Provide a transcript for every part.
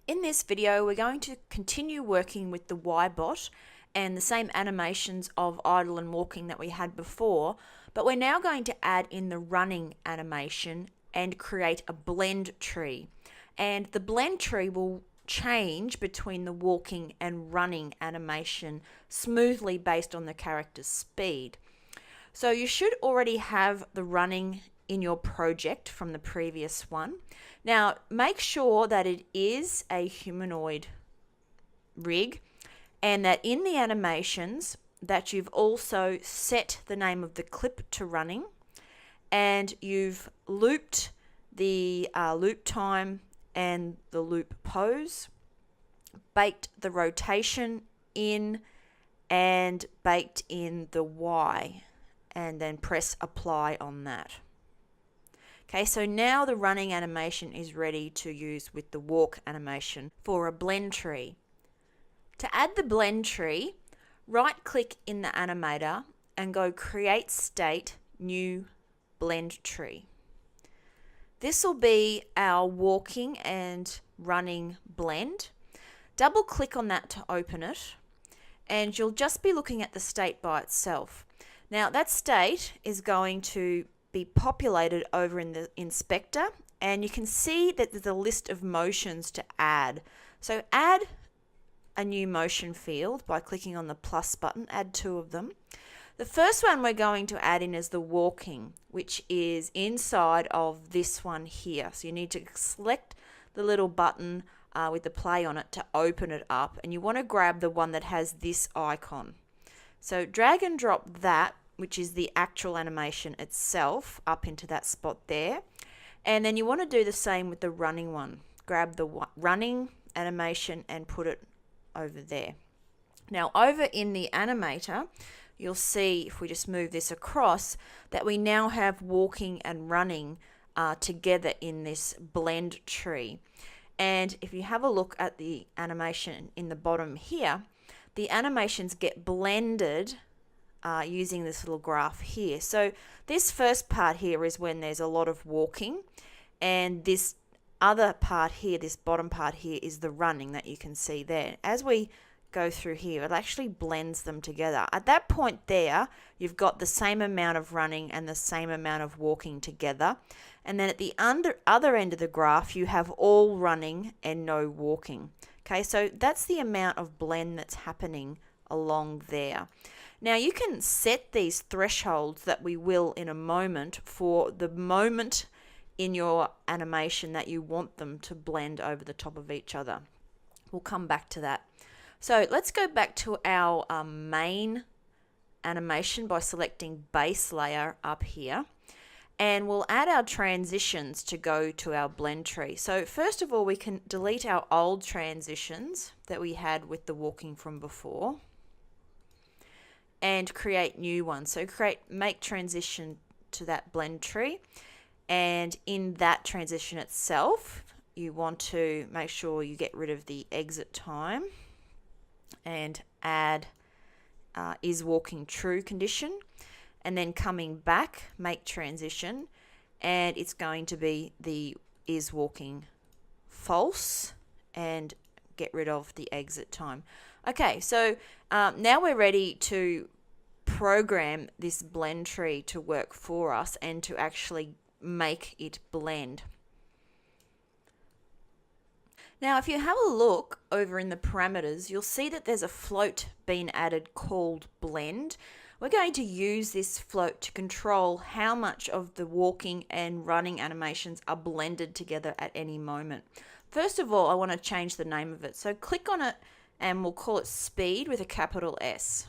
In this video, we're going to continue working with the Y-bot and the same animations of idle and walking that we had before, but we're now going to add in the running animation and create a blend tree. And the blend tree will change between the walking and running animation smoothly based on the character's speed. So you should already have the running in your project from the previous one. Now make sure that it is a humanoid rig and that in the animations that you've also set the name of the clip to running and you've looped the loop time and the loop pose, baked the rotation in and baked in the Y, and then press apply on that. Okay, so now the running animation is ready to use with the walk animation for a blend tree. To add the blend tree, right click in the animator and go create state, new blend tree. This will be our walking and running blend. Double click on that to open it and you'll just be looking at the state by itself. Now that state is going to be populated over in the inspector and you can see that there's a list of motions to add. So add a new motion field by clicking on the plus button, add 2 of them. The first one we're going to add in is the walking, which is inside of this one here. So you need to select the little button with the play on it to open it up, and you want to grab the one that has this icon. So drag and drop that, which is the actual animation itself, up into that spot there. And then you want to do the same with the running one. Grab the running animation and put it over there. Now over in the animator, you'll see if we just move this across that we now have walking and running together in this blend tree. And if you have a look at the animation in the bottom here, the animations get blended using this little graph here. So this first part here is when there's a lot of walking, and this other part here, this bottom part here, is the running that you can see there. As we go through here, it actually blends them together. At that point there, you've got the same amount of running and the same amount of walking together. And then at the other end of the graph, you have all running and no walking. Okay, so that's the amount of blend that's happening along there. Now you can set these thresholds that we will in a moment for the moment in your animation that you want them to blend over the top of each other. We'll come back to that. So let's go back to our main animation by selecting base layer up here, and we'll add our transitions to go to our blend tree. So first of all, we can delete our old transitions that we had with the walking from before and create new ones. So make transition to that blend tree, and in that transition itself you want to make sure you get rid of the exit time and add is walking true condition, and then coming back make transition, and it's going to be the is walking false and get rid of the exit time. Okay, so now we're ready to program this blend tree to work for us and to actually make it blend. Now if you have a look over in the parameters, you'll see that there's a float being added called blend. We're going to use this float to control how much of the walking and running animations are blended together at any moment. First of all, I want to change the name of it. So click on it and we'll call it speed with a capital S.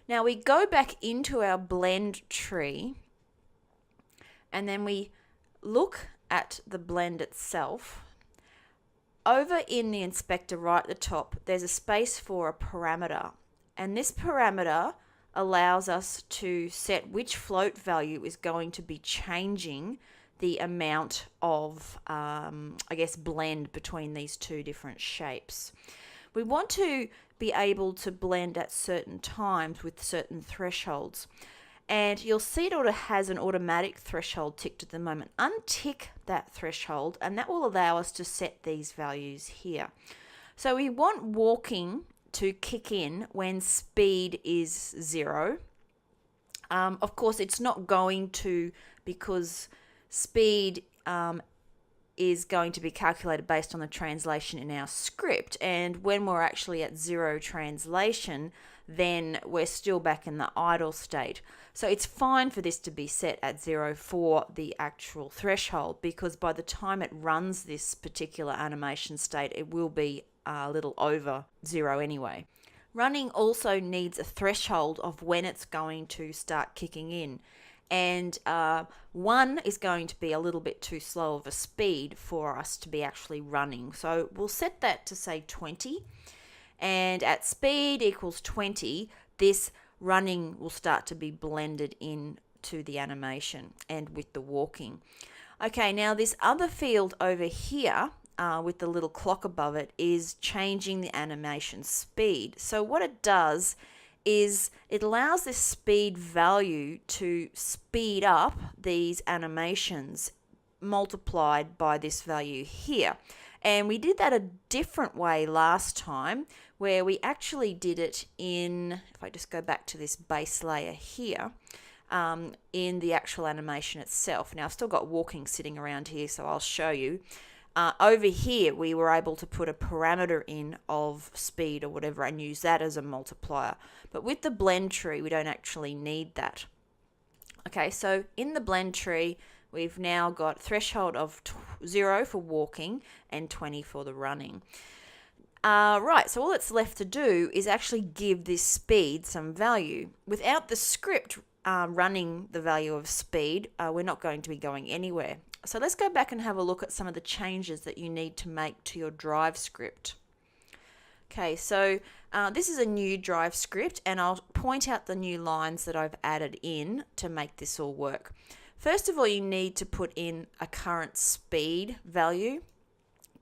Now we go back into our blend tree and then we look at the blend itself. Over in the inspector right at the top, there's a space for a parameter, and this parameter allows us to set which float value is going to be changing the amount of blend between these two different shapes. We want to be able to blend at certain times with certain thresholds. And you'll see it has an automatic threshold ticked at the moment. Untick that threshold, and that will allow us to set these values here. So we want walking to kick in when speed is 0. Of course, it's not going to, because speed is going to be calculated based on the translation in our script. And when we're actually at 0 translation, then we're still back in the idle state. So it's fine for this to be set at 0 for the actual threshold, because by the time it runs this particular animation state, it will be a little over 0 anyway. Running also needs a threshold of when it's going to start kicking in. And 1 is going to be a little bit too slow of a speed for us to be actually running. So we'll set that to say 20. And at speed equals 20, this running will start to be blended in to the animation and with the walking. Okay, now this other field over here with the little clock above it is changing the animation speed. So what it does is it allows this speed value to speed up these animations multiplied by this value here. And we did that a different way last time, where we actually did it in, if I just go back to this base layer here, in the actual animation itself. Now I've still got walking sitting around here, so I'll show you. Over here, we were able to put a parameter in of speed or whatever and use that as a multiplier. But with the blend tree, we don't actually need that. Okay, so in the blend tree, we've now got threshold of 0 for walking and 20 for the running. Right, so all that's left to do is actually give this speed some value. Without the script running the value of speed, we're not going to be going anywhere. So let's go back and have a look at some of the changes that you need to make to your drive script. Okay, so this is a new drive script, and I'll point out the new lines that I've added in to make this all work. First of all, you need to put in a current speed value.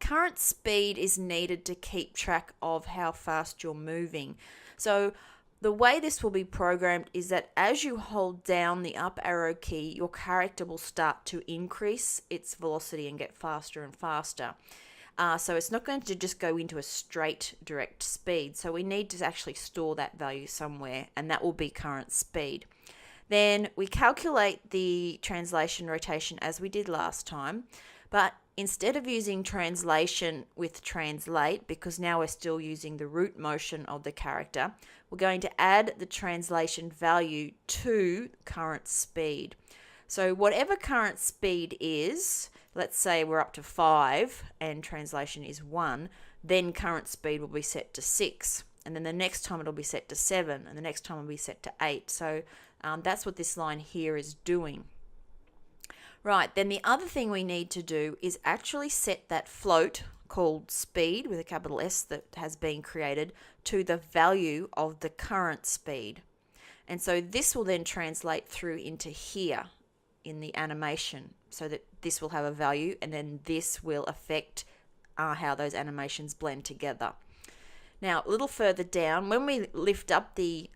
Current speed is needed to keep track of how fast you're moving. So the way this will be programmed is that as you hold down the up arrow key, your character will start to increase its velocity and get faster and faster. So it's not going to just go into a straight direct speed. So we need to actually store that value somewhere, and that will be current speed. Then we calculate the translation rotation as we did last time, but instead of using translation with translate, because now we're still using the root motion of the character, we're going to add the translation value to current speed. So whatever current speed is, let's say we're up to 5 and translation is 1, then current speed will be set to 6. And then the next time it'll be set to 7, and the next time it'll be set to 8. So that's what this line here is doing. Right, then the other thing we need to do is actually set that float called speed with a capital S that has been created to the value of the current speed. And so this will then translate through into here in the animation, so that this will have a value, and then this will affect how those animations blend together. Now, a little further down, when we lift up the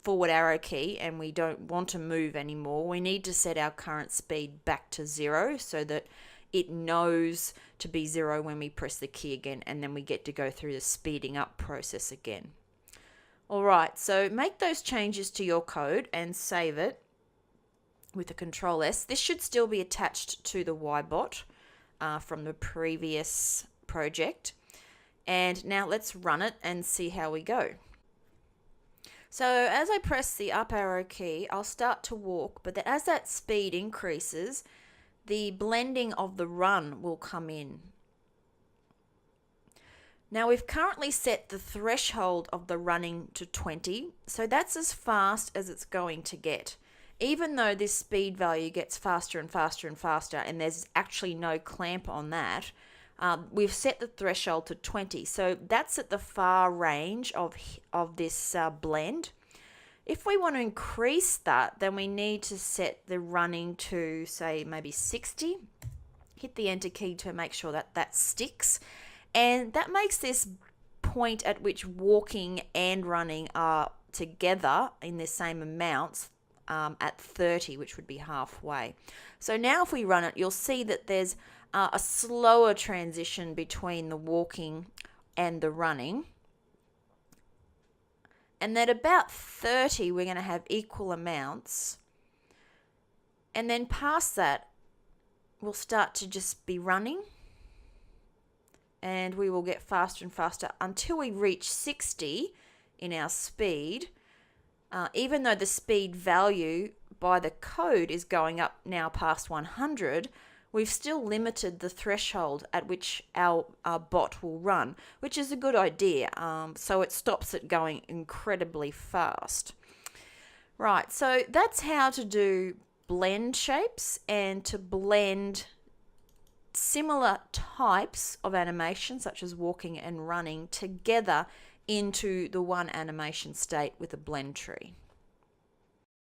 forward arrow key and we don't want to move anymore, we need to set our current speed back to 0 so that it knows to be 0 when we press the key again, and then we get to go through the speeding up process again. Alright, so make those changes to your code and save it with a Control S. This should still be attached to the YBot from the previous project. And now let's run it and see how we go. So as I press the up arrow key, I'll start to walk, but as that speed increases, the blending of the run will come in. Now we've currently set the threshold of the running to 20, so that's as fast as it's going to get. Even though this speed value gets faster and faster and faster, and there's actually no clamp on that, we've set the threshold to 20. So that's at the far range of this blend. If we want to increase that, then we need to set the running to, say, maybe 60. Hit the enter key to make sure that that sticks. And that makes this point at which walking and running are together in the same amounts at 30, which would be halfway. So now if we run it, you'll see that there's a slower transition between the walking and the running. And then about 30, we're going to have equal amounts. And then past that, we'll start to just be running. And we will get faster and faster until we reach 60 in our speed. Even though the speed value by the code is going up now past 100, we've still limited the threshold at which our bot will run, which is a good idea. So it stops it going incredibly fast. Right, so that's how to do blend shapes and to blend similar types of animation, such as walking and running, together into the one animation state with a blend tree.